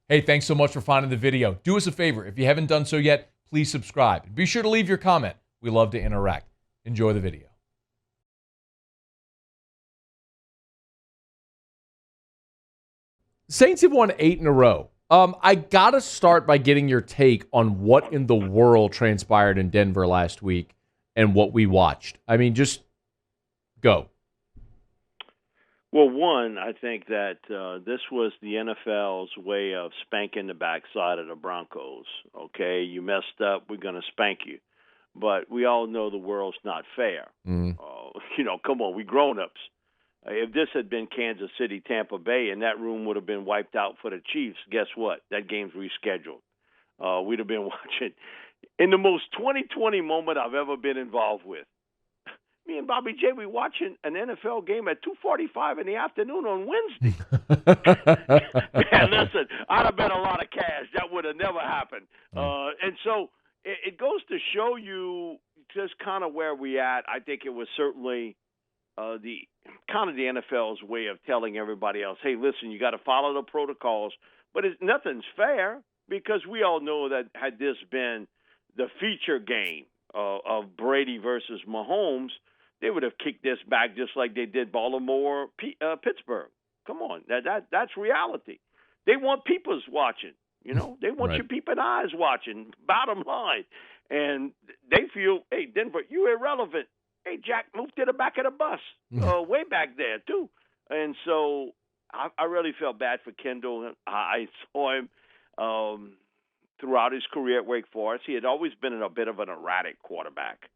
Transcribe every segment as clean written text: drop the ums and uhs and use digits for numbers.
Hey, thanks so much for finding the video. Do us a favor. If you haven't done so yet, please subscribe. And be sure to leave your comment. We love to interact. Enjoy the video. Saints have won 8 in a row. I got to start by getting your take on what in the world transpired in Denver last week and what we watched. I mean, just go. Well, one, I think that this was the NFL's way of spanking the backside of the Broncos. Okay, you messed up, we're going to spank you. But we all know the world's not fair. Come on, we grown-ups. If this had been Kansas City, Tampa Bay, and that room would have been wiped out for the Chiefs, guess what? That game's rescheduled. We'd have been watching in the most 2020 moment I've ever been involved with. Me and Bobby J, we watching an NFL game at 2:45 in the afternoon on Wednesday. Man, listen, I'd have bet a lot of cash. That would have never happened. And so it goes to show you just kind of where we at. I think it was certainly the NFL's way of telling everybody else, hey, listen, you got to follow the protocols. But nothing's fair because we all know that had this been the feature game of Brady versus Mahomes, they would have kicked this back just like they did Baltimore, Pittsburgh. Come on, that's reality. They want people's watching, They want your peeping eyes watching, bottom line. And they feel, hey, Denver, you irrelevant. Hey, Jack, move to the back of the bus, way back there, too. And so I really felt bad for Kendall. I saw him throughout his career at Wake Forest. He had always been a bit of an erratic quarterback.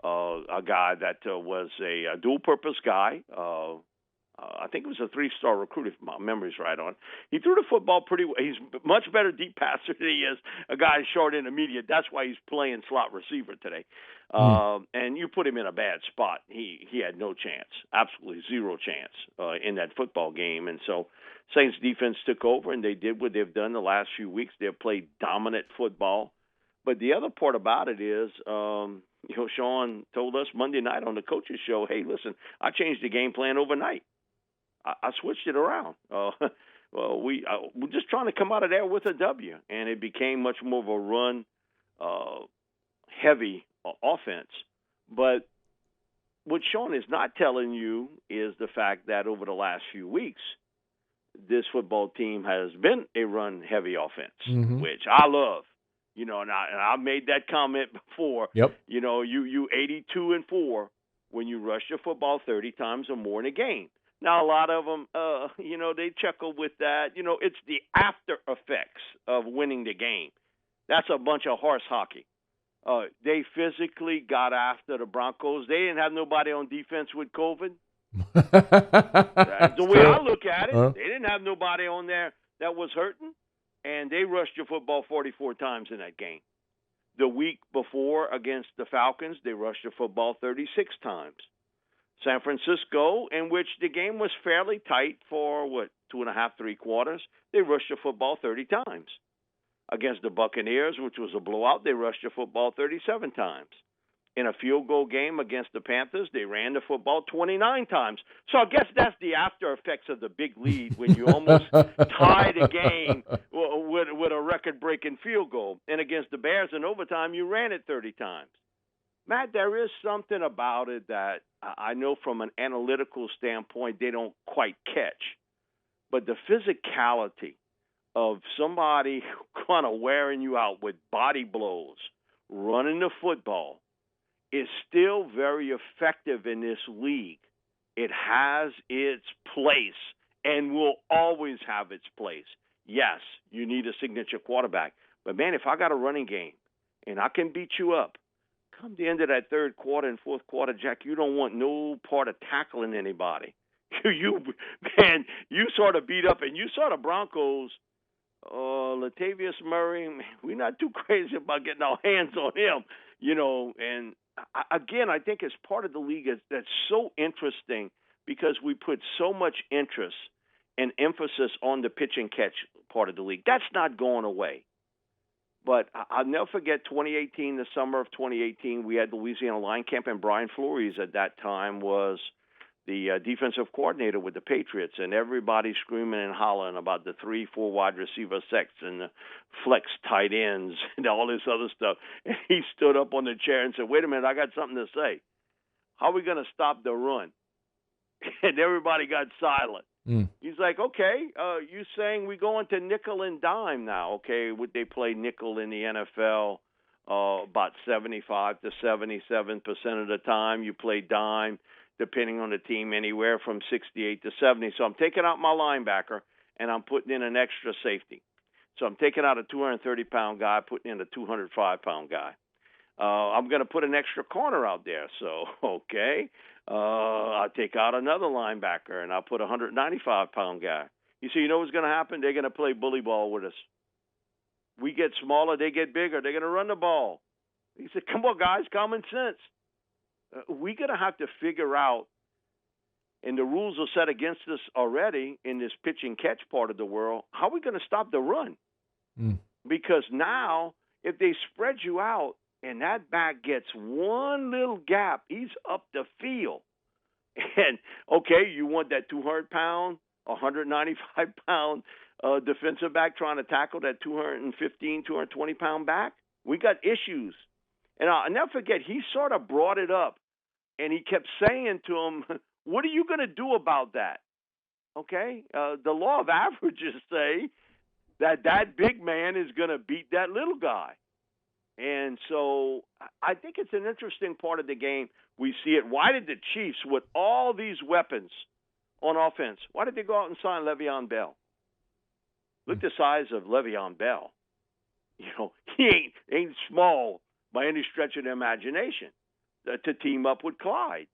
A guy that was a dual-purpose guy. I think it was a 3-star recruit, if my memory's right on. He threw the football pretty well. He's much better deep passer than he is a guy short intermediate. That's why he's playing slot receiver today. And you put him in a bad spot. He had no chance, absolutely zero chance in that football game. And so Saints defense took over, and they did what they've done the last few weeks. They've played dominant football. But the other part about it is, Sean told us Monday night on the coaches show, hey, listen, I changed the game plan overnight. I switched it around. We're just trying to come out of there with a W, and it became much more of a run-heavy offense. But what Sean is not telling you is the fact that over the last few weeks, this football team has been a run-heavy offense, which I love. And I made that comment before. Yep. You 82-4 when you rush your football 30 times or more in a game. Now, a lot of them, they chuckle with that. It's the after effects of winning the game. That's a bunch of horse hockey. They physically got after the Broncos. They didn't have nobody on defense with COVID. That's the way I look at it. They didn't have nobody on there that was hurting. And they rushed your football 44 times in that game. The week before against the Falcons, they rushed your football 36 times. San Francisco, in which the game was fairly tight for, 2.5, 3 quarters, they rushed your football 30 times. Against the Buccaneers, which was a blowout, they rushed your football 37 times. In a field goal game against the Panthers, they ran the football 29 times. So I guess that's the after effects of the big lead when you almost tie the game with a record-breaking field goal. And against the Bears in overtime, you ran it 30 times. Matt, there is something about it that I know from an analytical standpoint they don't quite catch. But the physicality of somebody kind of wearing you out with body blows, running the football, is still very effective in this league. It has its place and will always have its place. Yes, you need a signature quarterback. But, man, if I got a running game and I can beat you up, come the end of that third quarter and fourth quarter, Jack, you don't want no part of tackling anybody. You sort of beat up, and you saw the Broncos, Latavius Murray, man, we're not too crazy about getting our hands on him, and again, I think it's part of the league that's so interesting because we put so much interest and emphasis on the pitch and catch part of the league. That's not going away. But I'll never forget 2018, the summer of 2018, we had the Louisiana Line Camp, and Brian Flores at that time was the defensive coordinator with the Patriots, and everybody screaming and hollering about the 3-4 wide receiver sets and the flex tight ends and all this other stuff. And he stood up on the chair and said, "Wait a minute, I got something to say. How are we going to stop the run?" And everybody got silent. He's like, "Okay, you saying we go into nickel and dime now? Okay, would they play nickel in the NFL about 75 to 77% of the time? You play dime, depending on the team, anywhere from 68 to 70. So I'm taking out my linebacker and I'm putting in an extra safety. So I'm taking out a 230-pound guy, putting in a 205-pound guy. I'm going to put an extra corner out there. So, okay, I'll take out another linebacker, and I'll put a 195-pound guy. You see, you know what's going to happen? They're going to play bully ball with us. We get smaller, they get bigger. They're going to run the ball." He said, "Come on, guys, common sense. We're going to have to figure out, and the rules are set against us already in this pitch and catch part of the world, how are we going to stop the run? Because now, if they spread you out and that back gets one little gap, he's up the field. And, okay, you want that 200-pound, 195-pound defensive back trying to tackle that 215, 220-pound back? We got issues." And I'll never forget, he sort of brought it up, and he kept saying to him, "What are you going to do about that?" Okay? The law of averages say that big man is going to beat that little guy. And so I think it's an interesting part of the game. We see it. Why did the Chiefs, with all these weapons on offense, why did they go out and sign Le'Veon Bell? Look at the size of Le'Veon Bell. You know, he ain't small by any stretch of the imagination to team up with Clyde.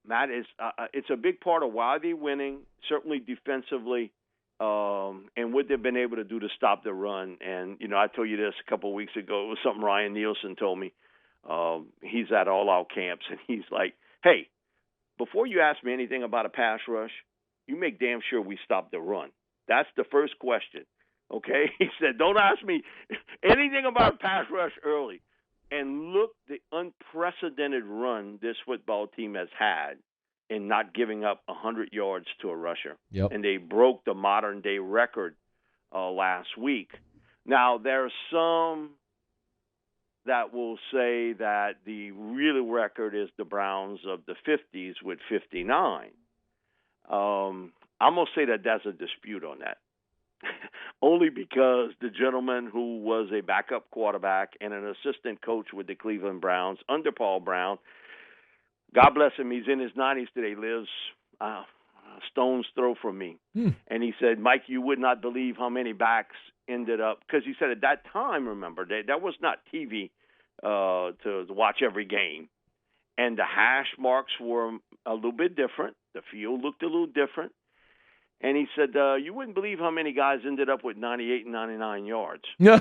Matt, it's a big part of why they're winning, certainly defensively, and what they've been able to do to stop the run. And, you know, I told you this a couple of weeks ago. It was something Ryan Nielsen told me. He's at all-out camps, and he's like, "Hey, before you ask me anything about a pass rush, you make damn sure we stop the run. That's the first question." Okay? He said, "Don't ask me anything about pass rush early." And look, the unprecedented run this football team has had in not giving up 100 yards to a rusher. Yep. And they broke the modern-day record last week. Now, there's some that will say that the real record is the Browns of the 50s with 59. I'm going to say that there's a dispute on that. Only because the gentleman who was a backup quarterback and an assistant coach with the Cleveland Browns under Paul Brown, God bless him, he's in his 90s today, lives a stone's throw from me. And he said, "Mike, you would not believe how many backs ended up," because he said at that time, remember, that was not TV to watch every game. And the hash marks were a little bit different. The field looked a little different. And he said, "You wouldn't believe how many guys ended up with 98 and 99 yards." So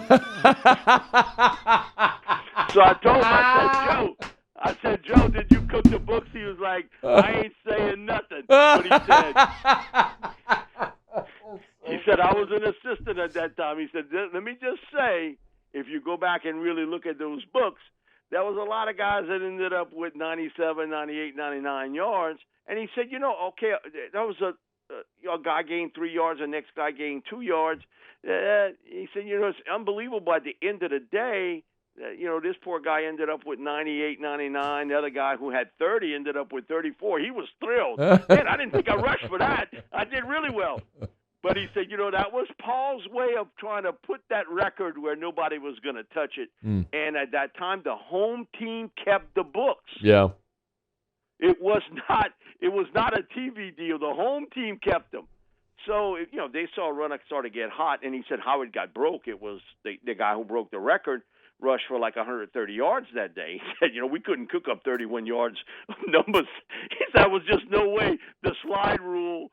I told him, I said, Joe, did you cook the books? He was like, "I ain't saying nothing." But he said, "I was an assistant at that time." He said, "Let me just say, if you go back and really look at those books, there was a lot of guys that ended up with 97, 98, 99 yards. And he said, okay, that was a guy gained 3 yards, the next guy gained 2 yards. He said, it's unbelievable. At the end of the day, this poor guy ended up with 98, 99. The other guy who had 30 ended up with 34. He was thrilled. Man, I didn't think I rushed for that. I did really well." But he said, that was Paul's way of trying to put that record where nobody was going to touch it. And at that time, the home team kept the books. Yeah. It was not a TV deal. The home team kept them. So, they saw a runner start to get hot, and he said how it got broke. It was the guy who broke the record rushed for like 130 yards that day. He said, we couldn't cook up 31 yards of numbers. He said there was just no way the slide rule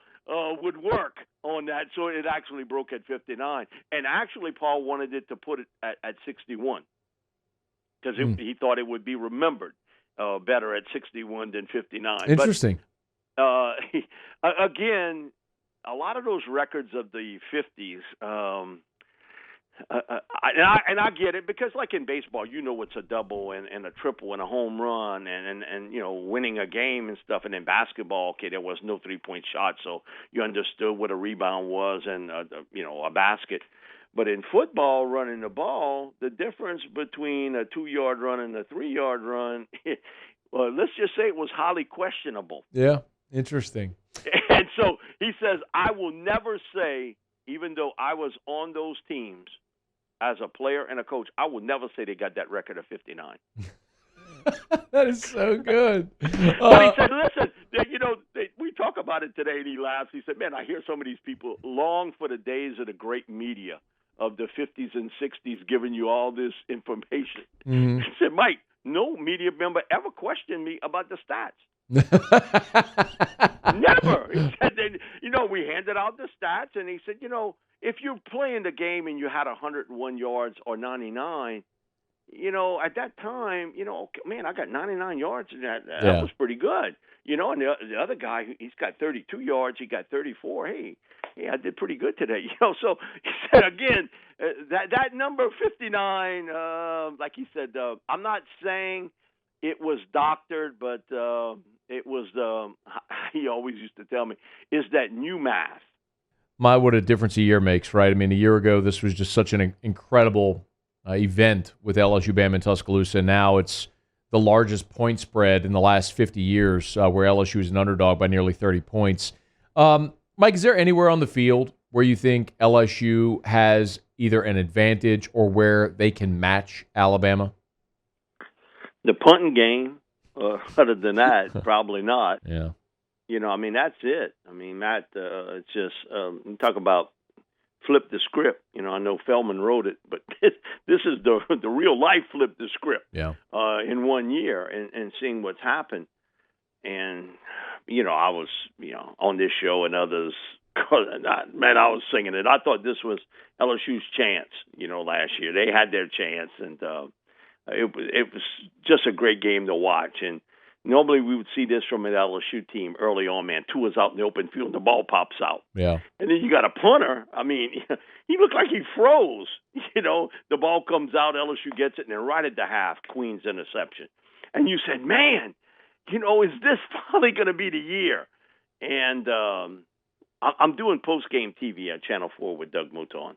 would work on that. So it actually broke at 59. And actually, Paul wanted it to put it at 61 because he thought it would be remembered better at 61 than 59. Interesting. But, again, a lot of those records of the 50s, and and I get it because, like in baseball, it's a double and a triple and a home run and winning a game and stuff. And in basketball, okay, there was no 3-point shot, so you understood what a rebound was and a basket. But in football, running the ball, the difference between a 2-yard run and a 3-yard run, well, let's just say it was highly questionable. Yeah, interesting. And so he says, I will never say, even though I was on those teams as a player and a coach, I will never say they got that record of 59. That is so good. But he said, listen, we talk about it today, and he laughs. He said, man, I hear some of these people long for the days of the great media of the 50s and 60s giving you all this information. Mm-hmm. He said, Mike, no media member ever questioned me about the stats. Never. He said that, we handed out the stats, and he said, if you're playing the game and you had 101 yards or 99, at that time, man, I got 99 yards, and that was pretty good. And the other guy, he's got 32 yards, he got 34. Hey, I did pretty good today. So he said, again, that number 59, like he said, I'm not saying it was doctored, but it was, he always used to tell me, is that new math. What a difference a year makes, right? I mean, a year ago, this was just such an incredible event with LSU, Bama, and Tuscaloosa. And now it's the largest point spread in the last 50 years where LSU is an underdog by nearly 30 points. Mike, is there anywhere on the field where you think LSU has either an advantage or where they can match Alabama? The punting game, other than that, probably not. Yeah. That's it. Matt, it's just, talk about flip the script. I know Feldman wrote it, but this is the real life flip the script. Yeah. In 1 year and seeing what's happened. And, I was, on this show and others, man, I was singing it. I thought this was LSU's chance, last year. They had their chance, and it was just a great game to watch. And normally we would see this from an LSU team early on, man. Tua's out in the open field, and the ball pops out. Yeah. And then you got a punter. He looked like he froze. The ball comes out, LSU gets it, and then right at the half, Queen's interception. And you said, man, is this finally going to be the year? And I'm doing post-game TV at Channel 4 with Doug Mouton.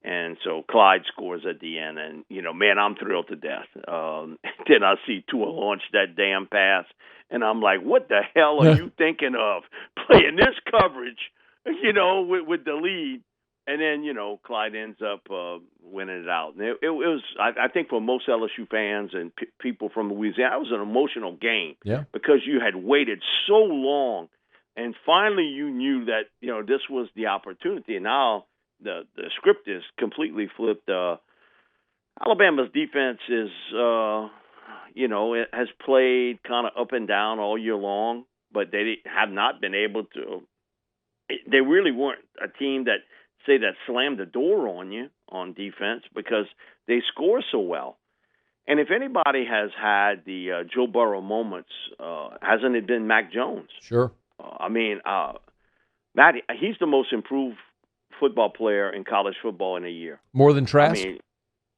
And so Clyde scores at the end, and, man, I'm thrilled to death. Then I see Tua launch that damn pass, and I'm like, what the hell are you thinking of playing this coverage, with the lead? And then, Clyde ends up winning it out. And it was, I think, for most LSU fans and people from Louisiana, it was an emotional game because you had waited so long, and finally you knew that, this was the opportunity. And now the script is completely flipped. Alabama's defense is, it has played kind of up and down all year long, but they have not been able to. They really weren't a team that slammed the door on you on defense because they score so well. And if anybody has had the Joe Burrow moments, hasn't it been Mac Jones? Sure. Matt, he's the most improved football player in college football in a year. More than Trask?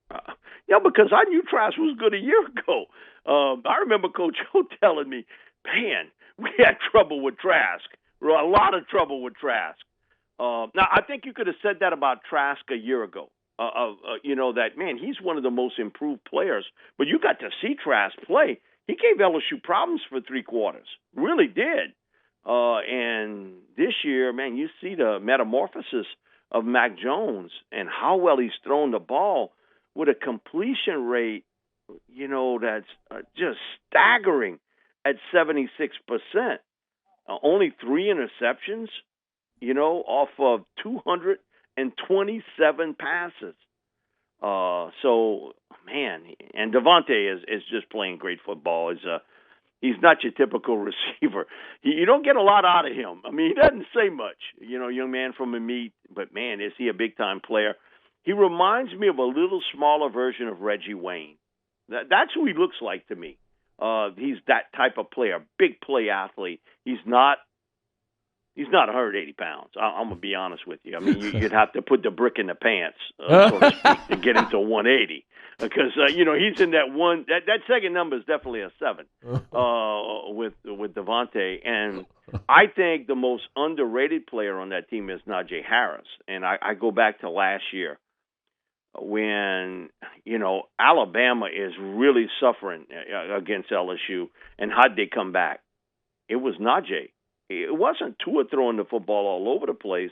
Because I knew Trask was good a year ago. I remember Coach O telling me, man, we had trouble with Trask. A lot of trouble with Trask. Now, I think you could have said that about Trask a year ago. That, man, he's one of the most improved players. But you got to see Trask play. He gave LSU problems for 3 quarters. Really did. And this year, man, you see the metamorphosis of Mac Jones and how well he's thrown the ball with a completion rate, that's just staggering at 76%. Only 3 interceptions, off of 227 passes. So, man, and Devontae is just playing great football. He's not your typical receiver. You don't get a lot out of him. He doesn't say much. Young man from a meet, but, man, is he a big-time player. He reminds me of a little smaller version of Reggie Wayne. That's who he looks like to me. He's that type of player, big play athlete. He's not He's not 180 pounds. I'm going to be honest with you. I mean, you'd have to put the brick in the pants, so to speak, to get him to 180. Because, he's in that one. That second number is definitely a 7 with Devontae. And I think the most underrated player on that team is Najee Harris. And I go back to last year when, Alabama is really suffering against LSU. And how'd they come back? It was Najee. It wasn't Tua throwing the football all over the place.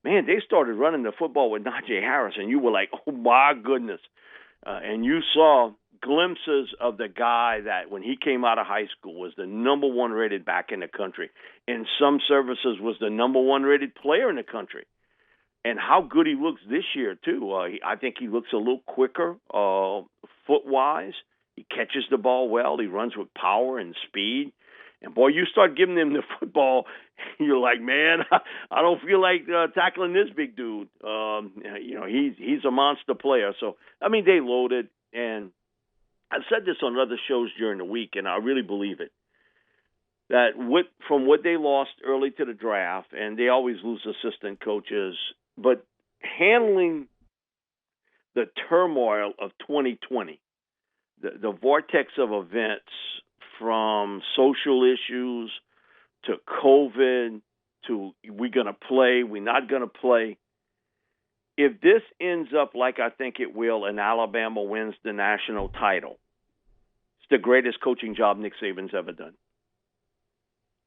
Man, they started running the football with Najee Harris, and you were like, oh, my goodness. And you saw glimpses of the guy that when he came out of high school was the number 1 rated back in the country. In some services was the number 1 rated player in the country. And how good he looks this year, too. I think he looks a little quicker foot-wise. He catches the ball well. He runs with power and speed. And, boy, you start giving him the football, you're like, man, I don't feel like tackling this big dude. He's a monster player. So, I mean, they loaded. And I've said this on other shows during the week, and I really believe it, that from what they lost early to the draft, and they always lose assistant coaches, but handling the turmoil of 2020, the vortex of events, from social issues to COVID to we're going to play, we're not going to play. If this ends up like I think it will and Alabama wins the national title, it's the greatest coaching job Nick Saban's ever done.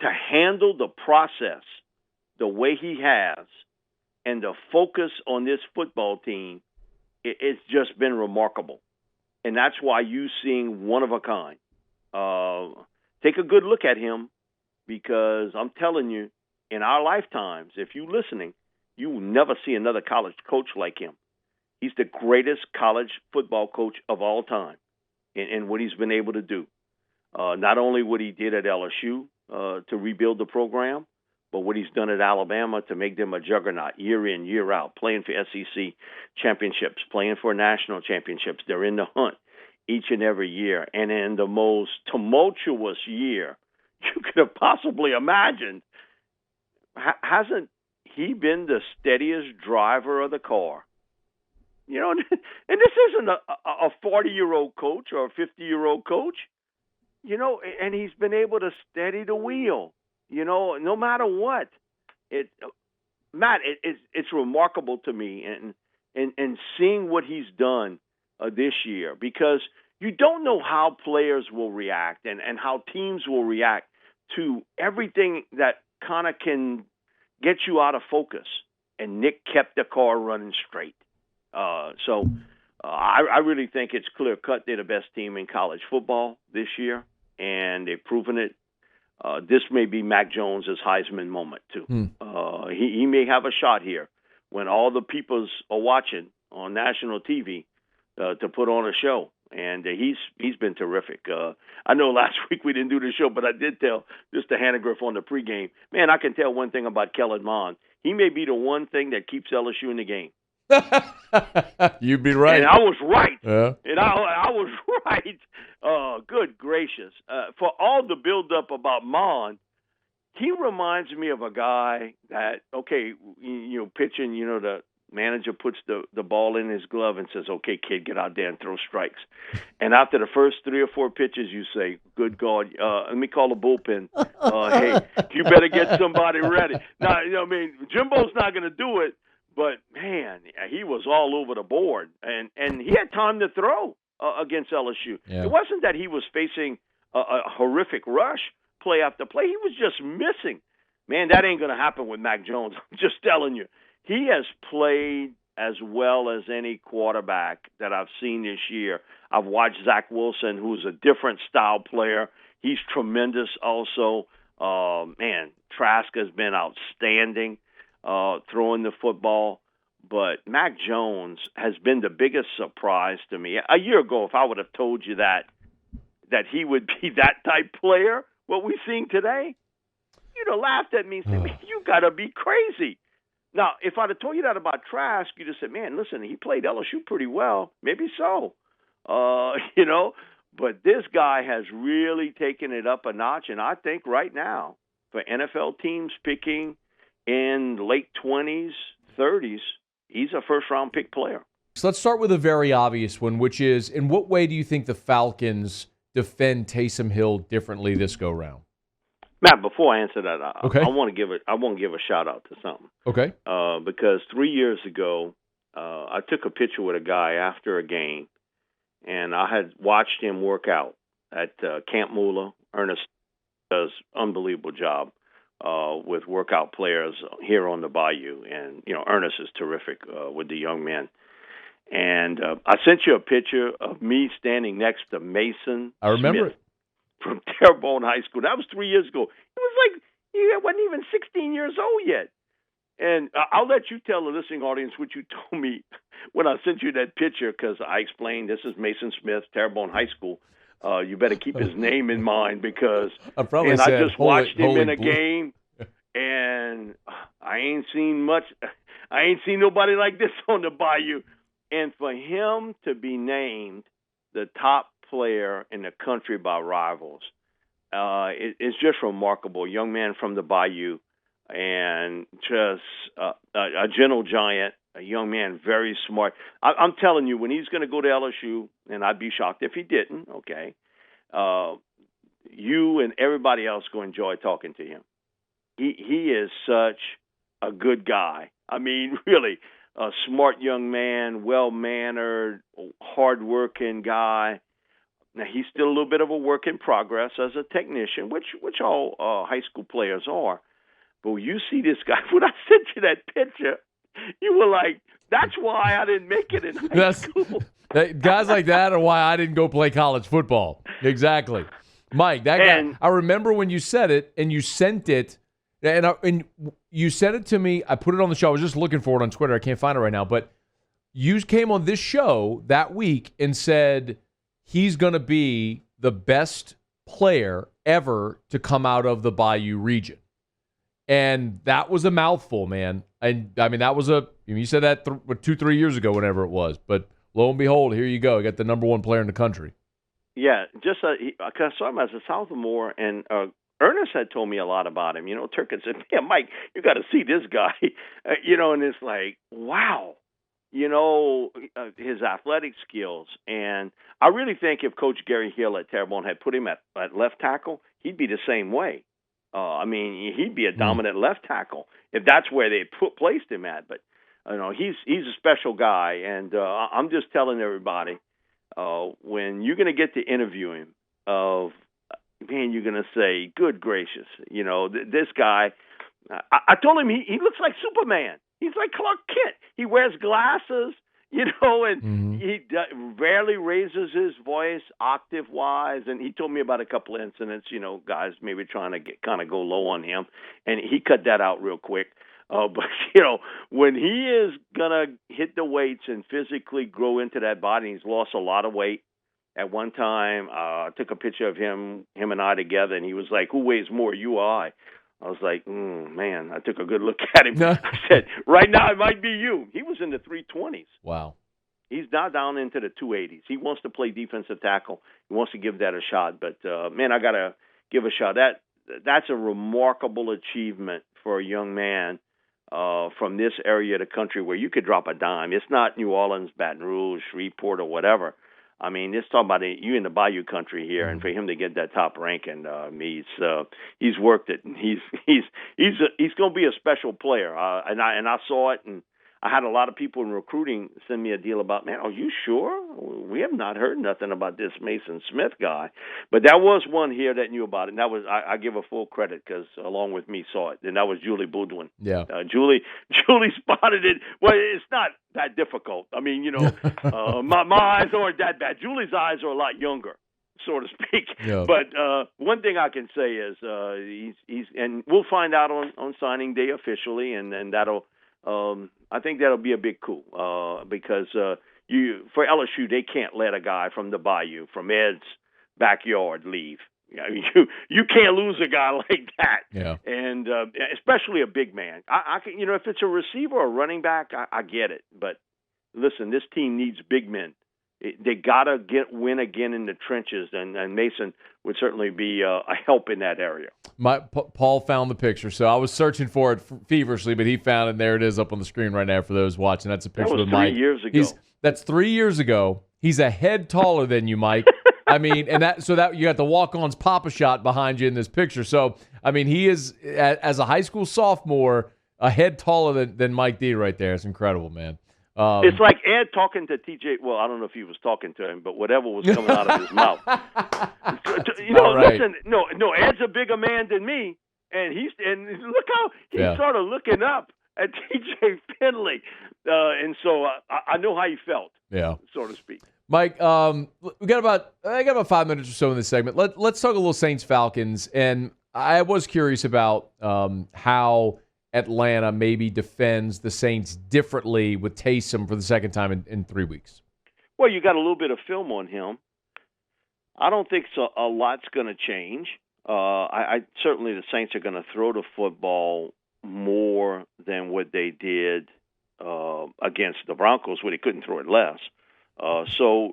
To handle the process the way he has and the focus on this football team, it's just been remarkable. And that's why you're seeing one of a kind. Take a good look at him, because I'm telling you, in our lifetimes, if you're listening, you will never see another college coach like him. He's the greatest college football coach of all time in what he's been able to do. Not only what he did at LSU to rebuild the program, but what he's done at Alabama to make them a juggernaut year in, year out, playing for SEC championships, playing for national championships. They're in the hunt each and every year. And in the most tumultuous year you could have possibly imagined, hasn't he been the steadiest driver of the car? And this isn't a 40-year-old coach or a 50-year-old coach, and he's been able to steady the wheel, no matter what. Matt, it's remarkable to me and seeing what he's done this year, because you don't know how players will react and how teams will react to everything that kind of can get you out of focus. And Nick kept the car running straight. So I really think it's clear-cut they're the best team in college football this year, and they've proven it. This may be Mac Jones' Heisman moment, too. He may have a shot here when all the peoples are watching on national TV to put on a show. And he's been terrific. I know last week we didn't do the show, but I did tell just the Hannegriff on the pregame. Man, I can tell one thing about Kellen Mond. He may be the one thing that keeps LSU in the game. You'd be right. And I was right. Yeah. And I was right. Good gracious. For all the buildup about Mond, he reminds me of a guy that, pitching, the manager puts the ball in his glove and says, okay, kid, get out there and throw strikes. And after the first 3 or 4 pitches, you say, good God, let me call the bullpen. Hey, you better get somebody ready. Now, Jimbo's not going to do it, but, man, he was all over the board. And he had time to throw against LSU. Yeah. It wasn't that he was facing a horrific rush play after play. He was just missing. Man, that ain't going to happen with Mac Jones. I'm just telling you. He has played as well as any quarterback that I've seen this year. I've watched Zach Wilson, who's a different style player. He's tremendous also. Trask has been outstanding throwing the football. But Mac Jones has been the biggest surprise to me. A year ago, if I would have told you that he would be that type player, what we're seeing today, you'd have laughed at me and said, you got to be crazy. Now, if I'd have told you that about Trask, you'd have said, man, listen, he played LSU pretty well. Maybe so. But this guy has really taken it up a notch. And I think right now, for NFL teams picking in late 20s, 30s, he's a first-round pick player. So let's start with a very obvious one, which is, in what way do you think the Falcons defend Taysom Hill differently this go-round? Matt, before I answer that, Okay. I want to give a shout-out to something. Okay. Because 3 years ago, I took a picture with a guy after a game, and I had watched him work out at Camp Moolah. Ernest does an unbelievable job with workout players here on the Bayou, and Ernest is terrific with the young men. And I sent you a picture of me standing next to Maason I remember Smith from Terrebonne High School. That was 3 years ago. It was like he wasn't even 16 years old yet. And I'll let you tell the listening audience what you told me when I sent you that picture, because I explained this is Maason Smith, Terrebonne High School. You better keep his name in mind, because I probably I just watched him in a blue. game, and I ain't seen much. I ain't seen nobody like this on the Bayou. And for him to be named the top player in the country by Rivals, it's just remarkable. Young man from the Bayou, and just a gentle giant, a young man, very smart. I'm telling you, when he's going to go to LSU, and I'd be shocked if he didn't, okay, you and everybody else go enjoy talking to him. He is such a good guy. I mean, really, a smart young man, well-mannered, hard-working guy. Now, he's still a little bit of a work in progress as a technician, which all high school players are. But when you see this guy, when I sent you that picture, you were like, that's why I didn't make it in high school. Guys like that are why I didn't go play college football. Exactly. Mike, that guy, I remember when you said it and you sent it, and you sent it to me. I put it on the show. I was just looking for it on Twitter. I can't find it right now. But you came on this show that week and said he's going to be the best player ever to come out of the Bayou region. And that was a mouthful, man. And I mean, that was you said that 2-3 years ago, whenever it was. But lo and behold, here you go. You got the number one player in the country. Yeah, just I saw him as a sophomore, and Ernest had told me a lot about him. Turk had said, "Man, Mike, you got to see this guy." And it's like, wow. His athletic skills. And I really think if Coach Gary Hill at Terrebonne had put him at left tackle, he'd be the same way. He'd be a dominant left tackle if that's where they placed him at. But he's a special guy, and I'm just telling everybody, when you're going to get to interview him, you're going to say, "Good gracious, this guy." I told him he looks like Superman. He's like Clark Kent. He wears glasses, and he rarely raises his voice octave-wise. And he told me about a couple of incidents, guys maybe trying to kind of go low on him, and he cut that out real quick. But, when he is going to hit the weights and physically grow into that body, he's lost a lot of weight. At one time, I took a picture of him and I together, and he was like, "Who weighs more, you or I?" I was like, man, I took a good look at him. I said, right now it might be you. He was in the 320s. Wow. He's now down into the 280s. He wants to play defensive tackle. He wants to give that a shot. But, man, I got to give a shot. That's a remarkable achievement for a young man from this area of the country where you could drop a dime. It's not New Orleans, Baton Rouge, Shreveport, or whatever. I mean, it's talking about you in the Bayou country here, and for him to get that top ranking, he's worked it. And he's going to be a special player. And I saw it, and I had a lot of people in recruiting send me a deal about, "Man, are you sure? We have not heard nothing about this Maason Smith guy." But there was one here that knew about it, and that was I give her full credit because along with me saw it, and that was Julie Boudwin. Yeah, Julie spotted it. Well, it's not that difficult. I mean, my eyes aren't that bad. Julie's eyes are a lot younger, so to speak. Yeah. But one thing I can say is he's and we'll find out on signing day officially, and that'll. I think that'll be a big coup because for LSU they can't let a guy from the Bayou, from Ed's backyard, leave. You can't lose a guy like that. Yeah. And especially a big man. I can, if it's a receiver or a running back, I get it. But listen, this team needs big men They got to win again in the trenches, and Maason would certainly be a help in that area. Paul found the picture, so I was searching for it feverishly, but he found it, and there it is up on the screen right now for those watching. That's a picture of Mike. That was 3 years ago. That's 3 years ago. He's a head taller than you, Mike. I mean, and that you got the walk-ons Papa shot behind you in this picture. So, I mean, he is, as a high school sophomore, a head taller than Mike D right there. It's incredible, man. It's like Ed talking to TJ. Well, I don't know if he was talking to him, but whatever was coming out of his mouth. Right. Listen, no, Ed's a bigger man than me, and look how he's sort of looking up at TJ Finley, and so I know how he felt, so to speak. Mike, I got about 5 minutes or so in this segment. Let's talk a little Saints Falcons, and I was curious about how Atlanta maybe defends the Saints differently with Taysom for the second time in 3 weeks. Well, you got a little bit of film on him. I don't think a lot's going to change. I certainly the Saints are going to throw the football more than what they did against the Broncos, where they couldn't throw it less. So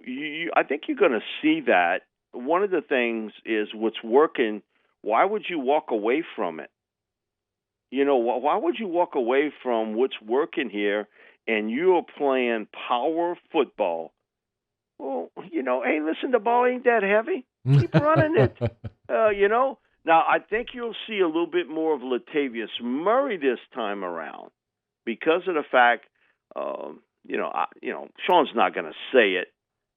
I think you're going to see that. One of the things is what's working. Why would you walk away from it? Why would you walk away from what's working here and you're playing power football? Well, hey, listen, the ball ain't that heavy. Keep running it. Now, I think you'll see a little bit more of Latavius Murray this time around because of the fact, Sean's not going to say it,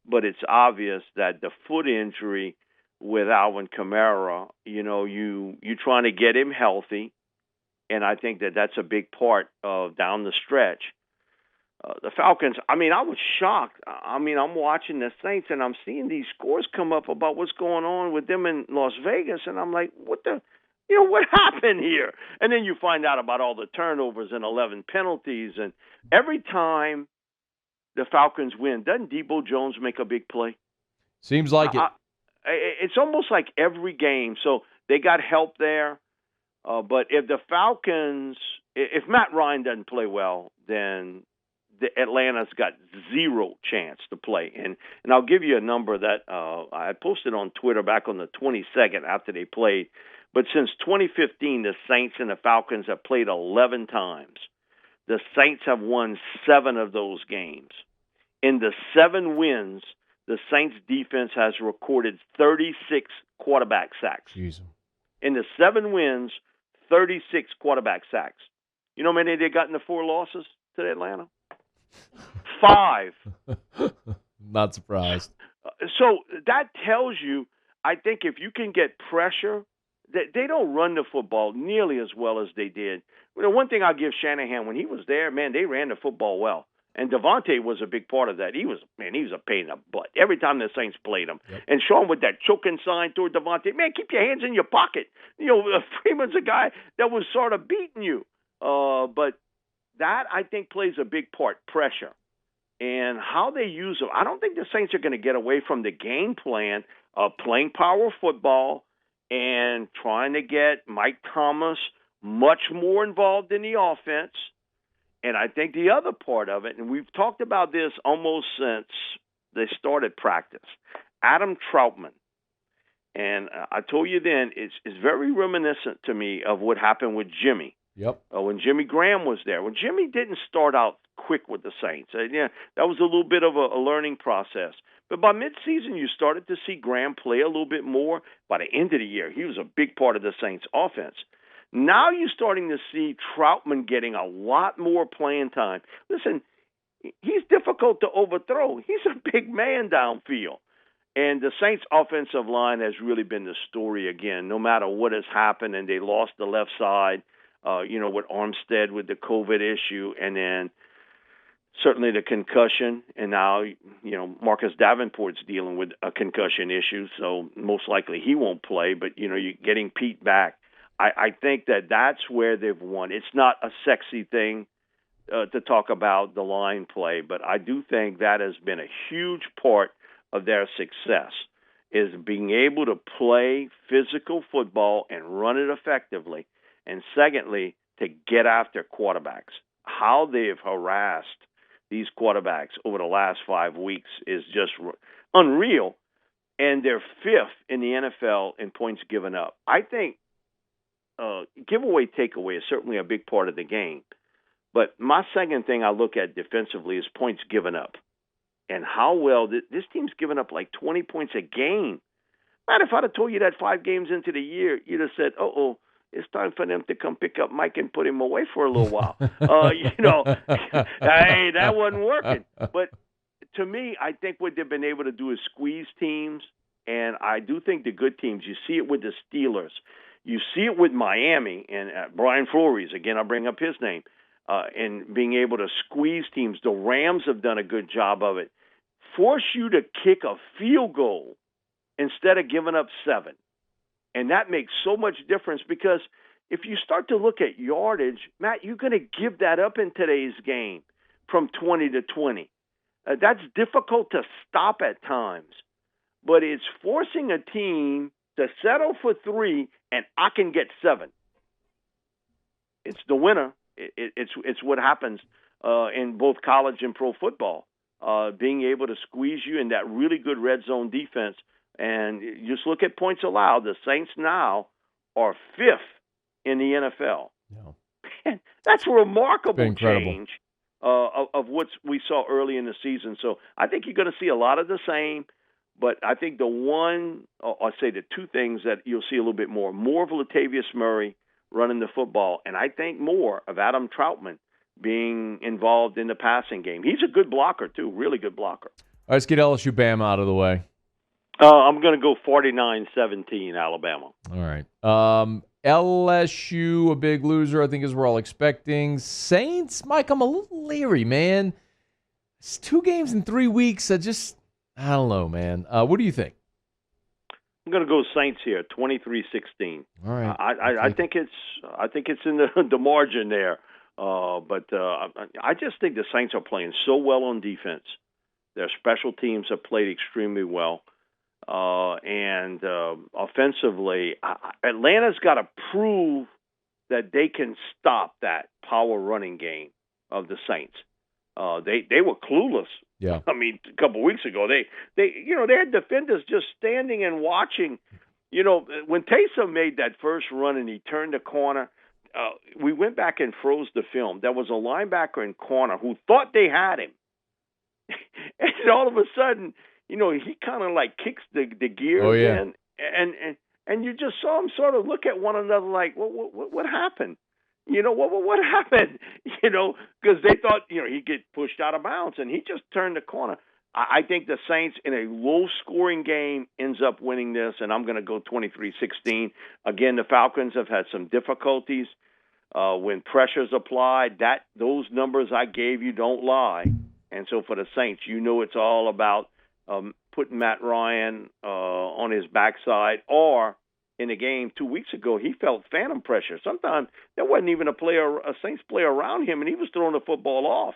but it's obvious that the foot injury with Alvin Kamara, you're trying to get him healthy. And I think that's a big part of down the stretch. The Falcons, I was shocked. I'm watching the Saints, and I'm seeing these scores come up about what's going on with them in Las Vegas, and I'm like, what happened here? And then you find out about all the turnovers and 11 penalties. And every time the Falcons win, doesn't Debo Jones make a big play? Seems like it. It's almost like every game. So they got help there. But if the Falcons, if Matt Ryan doesn't play well, then Atlanta's got zero chance to play. And I'll give you a number that I posted on Twitter back on the 22nd after they played. But since 2015, the Saints and the Falcons have played 11 times. The Saints have won 7 of those games. In the 7 wins, the Saints defense has recorded 36 quarterback sacks. Jeez. In the 7 wins, 36 quarterback sacks. You know how many they got in the 4 losses to Atlanta? 5. Not surprised. So that tells you, I think if you can get pressure, that they don't run the football nearly as well as they did. One thing I'll give Shanahan, when he was there, man, they ran the football well. And Devontae was a big part of that. He was a pain in the butt every time the Saints played him. Yep. And Sean with that choking sign toward Devontae, man, keep your hands in your pocket. Freeman's a guy that was sort of beating you. But that, I think, plays a big part, pressure. And how they use them. I don't think the Saints are going to get away from the game plan of playing power football and trying to get Mike Thomas much more involved in the offense. And I think the other part of it, and we've talked about this almost since they started practice, Adam Troutman. And I told you then, it's very reminiscent to me of what happened with Jimmy. Yep. When Jimmy Graham was there. When Jimmy didn't start out quick with the Saints. That was a little bit of a learning process. But by midseason, you started to see Graham play a little bit more. By the end of the year, he was a big part of the Saints' offense. Now you're starting to see Troutman getting a lot more playing time. Listen, he's difficult to overthrow. He's a big man downfield. And the Saints' offensive line has really been the story again, no matter what has happened. And they lost the left side, with Armstead with the COVID issue, and then certainly the concussion. And now, Marcus Davenport's dealing with a concussion issue, so most likely he won't play. But, you're getting Pete back. I think that's where they've won. It's not a sexy thing to talk about the line play, but I do think that has been a huge part of their success, is being able to play physical football and run it effectively. And secondly, to get after quarterbacks. How they've harassed these quarterbacks over the last 5 weeks is just unreal. And they're 5th in the NFL in points given up. I think giveaway, takeaway is certainly a big part of the game. But my second thing I look at defensively is points given up. And how well this team's given up like 20 points a game. Man, if I'd have told you that 5 games into the year, you'd have said, it's time for them to come pick up Mike and put him away for a little while. Hey, that wasn't working. But to me, I think what they've been able to do is squeeze teams, and I do think the good teams, you see it with the Steelers. You see it with Miami, and Brian Flores, again, I'll bring up his name, and being able to squeeze teams. The Rams have done a good job of it. Force you to kick a field goal instead of giving up 7. And that makes so much difference because if you start to look at yardage, Matt, you're going to give that up in today's game from 20 to 20. That's difficult to stop at times. But it's forcing a team to settle for 3 and I can get 7. It's the winner. It's what happens in both college and pro football. Being able to squeeze you in that really good red zone defense. And just look at points allowed. The Saints now are 5th in the NFL. No. Man, that's a remarkable change of what we saw early in the season. So I think you're going to see a lot of the same. But I think the two things that you'll see a little bit more of Latavius Murray running the football, and I think more of Adam Troutman being involved in the passing game. He's a good blocker, too, really good blocker. All right, let's get LSU Bama out of the way. I'm going to go 49-17 Alabama. All right. LSU, a big loser, I think, as we're all expecting. Saints, Mike, I'm a little leery, man. It's 2 games in 3 weeks. I don't know, man. What do you think? I'm going to go Saints here, 23-16. All right. I think it's in the margin there. But I just think the Saints are playing so well on defense. Their special teams have played extremely well. And offensively, Atlanta's got to prove that they can stop that power running game of the Saints. They were clueless. Yeah. I mean, a couple of weeks ago, they had defenders just standing and watching. When Taysom made that first run and he turned the corner, we went back and froze the film. There was a linebacker in corner who thought they had him. And all of a sudden, he kind of like kicks the gear again. And you just saw them sort of look at one another like, what happened? What happened? Because they thought, he'd get pushed out of bounds, and he just turned the corner. I think the Saints, in a low-scoring game, ends up winning this, and I'm going to go 23-16. Again, the Falcons have had some difficulties when pressure's applied. Those numbers I gave you don't lie. And so for the Saints, it's all about putting Matt Ryan on his backside, or in the game 2 weeks ago, he felt phantom pressure. Sometimes there wasn't even a Saints player around him, and he was throwing the football off.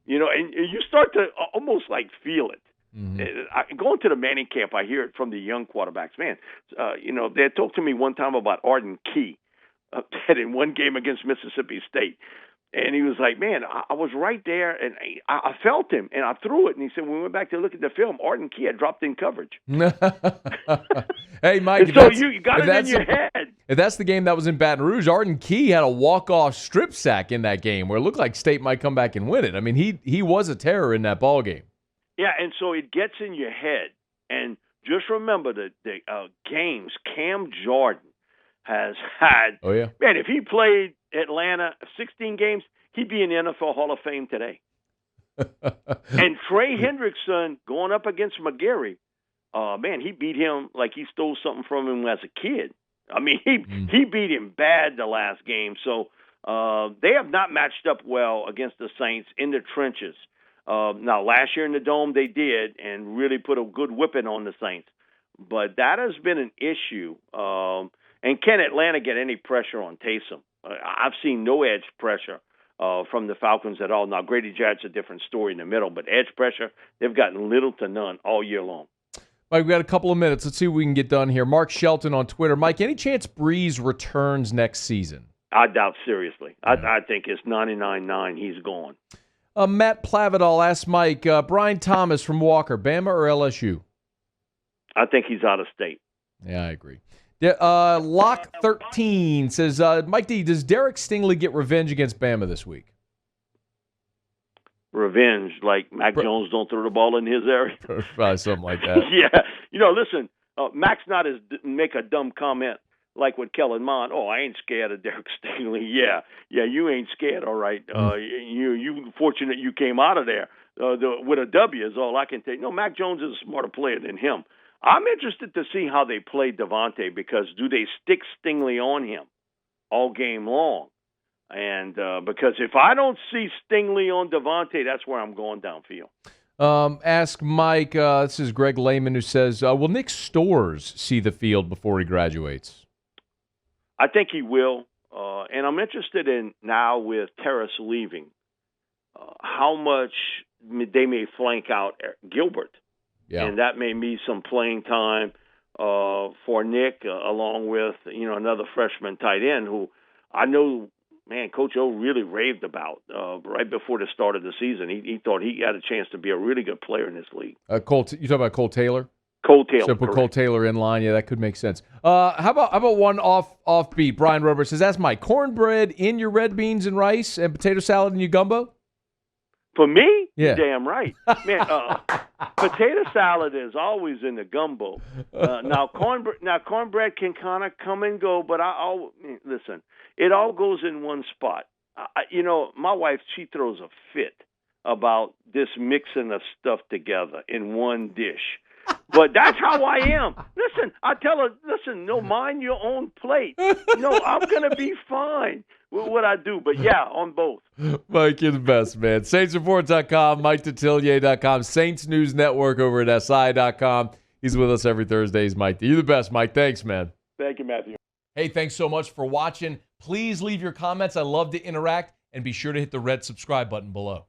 And you start to almost like feel it. Mm-hmm. Going to the Manning camp, I hear it from the young quarterbacks. Man, they had talked to me one time about Arden Key that in one game against Mississippi State. And he was like, man, I was right there, and I felt him, and I threw it. And he said, when we went back to look at the film, Arden Key had dropped in coverage. Hey, Mike, so you got it in your head. If that's the game that was in Baton Rouge, Arden Key had a walk-off strip sack in that game where it looked like State might come back and win it. I mean, he was a terror in that ball game. Yeah, and so it gets in your head. And just remember the games Cam Jordan has had. Oh, yeah. Man, if he played Atlanta 16 games, he'd be in the NFL Hall of Fame today. And Trey Hendrickson going up against McGarry, man, he beat him like he stole something from him as a kid. I mean, he beat him bad the last game. So they have not matched up well against the Saints in the trenches. Now, last year in the Dome they did and really put a good whipping on the Saints. But that has been an issue. And can Atlanta get any pressure on Taysom? I've seen no edge pressure from the Falcons at all. Now, Grady Jarrett's a different story in the middle, but edge pressure, they've gotten little to none all year long. Mike, we've got a couple of minutes. Let's see what we can get done here. Mark Shelton on Twitter. Mike, any chance Breeze returns next season? I doubt seriously. Yeah. I think it's 99-9 he's gone. Matt Plavidal asks Mike, Brian Thomas from Walker, Bama or LSU? I think he's out of state. Yeah, I agree. Lock13 says, Mike D, does Derek Stingley get revenge against Bama this week? Revenge, like Mac Jones don't throw the ball in his area? Something like that. Yeah. Listen, Mac's not as make a dumb comment like with Kellen Mond. Oh, I ain't scared of Derek Stingley. Yeah, you ain't scared, all right. You fortunate you came out of there with a W is all I can tell you. No, Mac Jones is a smarter player than him. I'm interested to see how they play Devontae, because do they stick Stingley on him all game long? And because if I don't see Stingley on Devontae, that's where I'm going downfield. Ask Mike, this is Greg Lehman, who says, will Nick Storrs see the field before he graduates? I think he will. And I'm interested in now with Terrace leaving, how much they may flank out Gilbert. Yeah. And that may mean some playing time for Nick, along with, another freshman tight end who I know, man, Coach O really raved about right before the start of the season. He thought he had a chance to be a really good player in this league. You talking about Cole Taylor? Cole Taylor. So put correct. Cole Taylor in line. Yeah, that could make sense. How about one offbeat? Brian Roberts says, that's my cornbread in your red beans and rice and potato salad in your gumbo? For me? Yeah. You're damn right. Man, potato salad is always in the gumbo. Now cornbread can kind of come and go, but listen, it all goes in one spot. My wife, she throws a fit about this mixing of stuff together in one dish. But that's how I am. Listen, I tell her, mind your own plate. I'm going to be fine with what I do. But, yeah, on both. Mike, you're the best, man. SaintsReport.com, MikeDetillier.com, Saints News Network over at SI.com. He's with us every Thursday. He's Mike. You're the best, Mike. Thanks, man. Thank you, Matthew. Hey, thanks so much for watching. Please leave your comments. I love to interact. And be sure to hit the red subscribe button below.